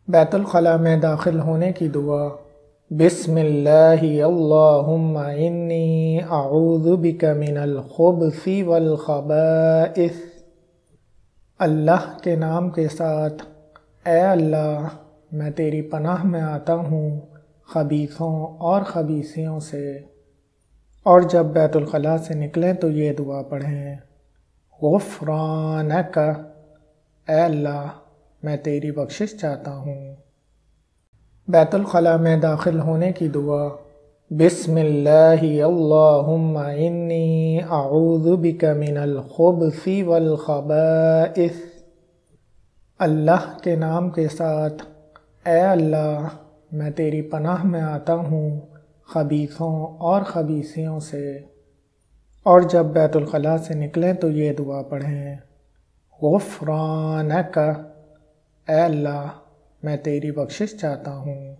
بیت الخلاء میں داخل ہونے کی دعا۔ بسم اللہ اللہم انی اعوذ بک من الخبث والخبائث۔ اللہ کے نام کے ساتھ، اے اللہ میں تیری پناہ میں آتا ہوں خبیثوں اور خبیثیوں سے۔ اور جب بیت الخلاء سے نکلیں تو یہ دعا پڑھیں، غفرانک، اے اللہ میں تیری بخشش چاہتا ہوں۔ بیت الخلاء میں داخل ہونے کی دعا۔ بسم اللہ اللہم انی اعوذ بک من الخبث والخبائث۔ اللہ کے نام کے ساتھ، اے اللہ میں تیری پناہ میں آتا ہوں خبیثوں اور خبیثیوں سے۔ اور جب بیت الخلاء سے نکلیں تو یہ دعا پڑھیں، غفرانک، اے اللہ میں تیری بخشش چاہتا ہوں۔